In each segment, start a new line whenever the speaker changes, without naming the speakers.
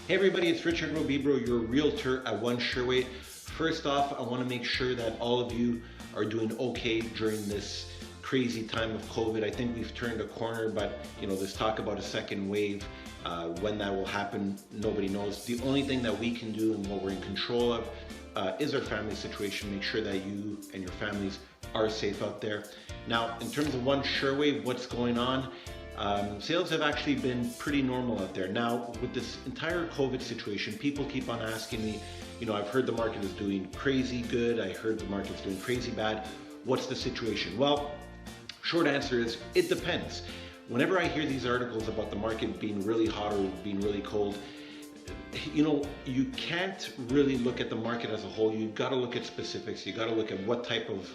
Hey everybody, it's Richard Robibro, your realtor at One Sherway. First off, I want to make sure that all of you are doing okay during this crazy time of COVID. I think we've turned a corner, but there's talk about a second wave. When that will happen, nobody knows. The only thing that we can do and what we're in control of is our family situation. Make sure that you and your families are safe out there. Now, in terms of One Sherway, what's going on? Sales have actually been pretty normal out there. Now, with this entire COVID situation, people keep on asking me, I've heard the market is doing crazy good. I heard the market's doing crazy bad. What's the situation? Well, short answer is it depends. Whenever I hear these articles about the market being really hot or being really cold, you can't really look at the market as a whole. You've got to look at specifics. You got to look at what type of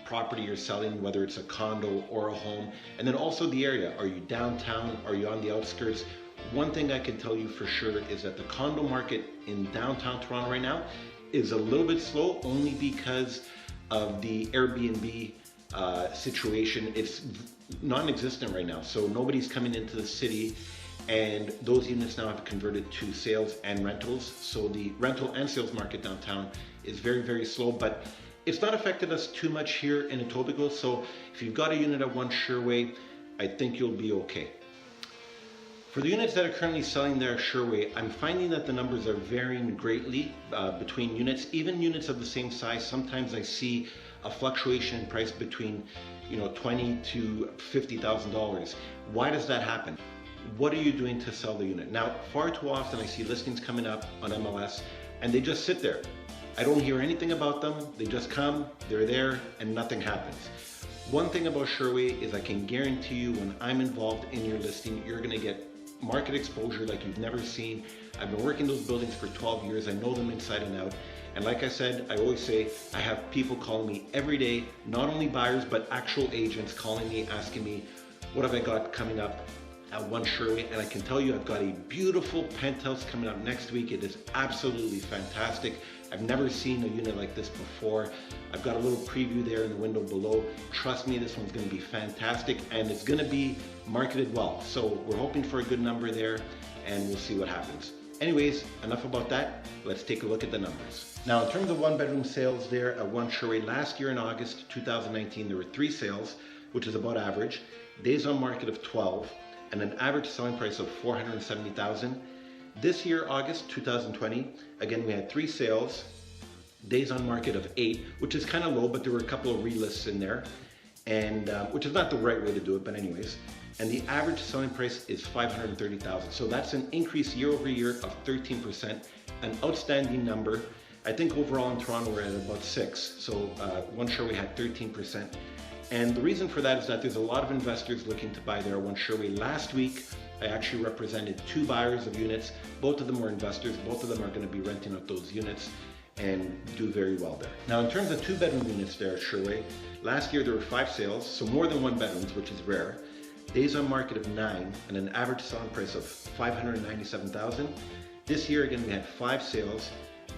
property you're selling, whether it's a condo or a home, and then also the area. Are you downtown? Are you on the outskirts? One thing I can tell you for sure is that the condo market in downtown Toronto right now is a little bit slow, only because of the Airbnb situation. It's non-existent right now, so nobody's coming into the city, and those units now have converted to sales and rentals. So the rental and sales market downtown is very, very slow, but it's not affected us too much here in Etobicoke. So if you've got a unit at One Sherway, I think you'll be okay. For the units that are currently selling there at Sherway, I'm finding that the numbers are varying greatly between units. Even units of the same size, sometimes I see a fluctuation in price between $20,000 to $50,000. Why does that happen? What are you doing to sell the unit? Now, far too often I see listings coming up on MLS and they just sit there. I don't hear anything about them. They just come, they're there, and nothing happens. One thing about Sherway is I can guarantee you when I'm involved in your listing, you're gonna get market exposure like you've never seen. I've been working those buildings for 12 years. I know them inside and out. And like I said, I always say, I have people calling me every day, not only buyers, but actual agents calling me, asking me, what have I got coming up at One Sherway? And I can tell you I've got a beautiful penthouse coming up next week. It is absolutely fantastic. I've never seen a unit like this before. I've got a little preview there in the window below. Trust me, this one's gonna be fantastic and it's gonna be marketed well. So we're hoping for a good number there and we'll see what happens. Anyways, enough about that. Let's take a look at the numbers. Now, in terms of one-bedroom sales there at One Sherway, last year in August 2019, there were 3 sales, which is about average. Days on market of 12 and an average selling price of $470,000. This year, August 2020, again, we had 3 sales, days on market of 8, which is kind of low, but there were a couple of relists in there, and which is not the right way to do it, but anyways. And the average selling price is $530,000. So that's an increase year over year of 13%, an outstanding number. I think overall in Toronto, we're at about 6. So One Sherway had 13%. And the reason for that is that there's a lot of investors looking to buy there at One Sherway. Last week, I actually represented 2 buyers of units. Both of them were investors. Both of them are going to be renting out those units and do very well there. Now, in terms of 2-bedroom units there at Sherway, last year there were 5 sales, so more than 1 bedrooms, which is rare. Days on market of 9 and an average selling price of $597,000. This year, again, we had 5 sales.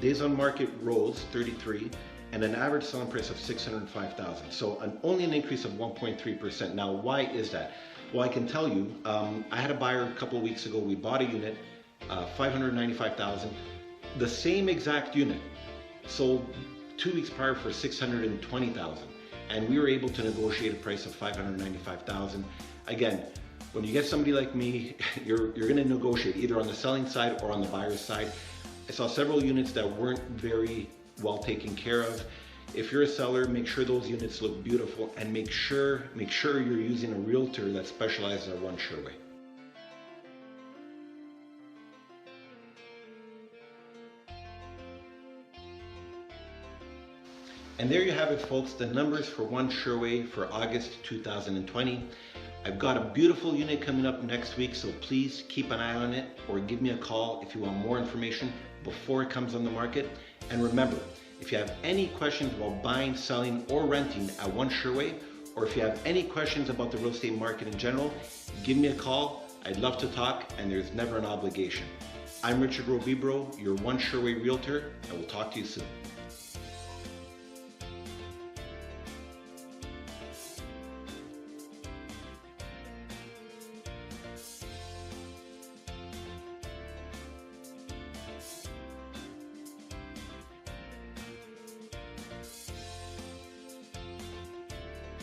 Days on market rose 33 and an average selling price of $605,000. So only an increase of 1.3%. Now, why is that? Well, I can tell you, I had a buyer a couple of weeks ago. We bought a unit, $595,000. The same exact unit sold 2 weeks prior for $620,000. And we were able to negotiate a price of $595,000. Again, when you get somebody like me, you're gonna negotiate either on the selling side or on the buyer's side. I saw several units that weren't very well taken care of. If you're a seller, make sure those units look beautiful and make sure you're using a realtor that specializes at One Sherway. And there you have it, folks, the numbers for One Sherway for August 2020. I've got a beautiful unit coming up next week, so please keep an eye on it or give me a call if you want more information before it comes on the market. And remember, if you have any questions about buying, selling, or renting at One Sherway, or if you have any questions about the real estate market in general, give me a call. I'd love to talk, and there's never an obligation. I'm Richard Robibro, your One Sherway realtor, and we'll talk to you soon.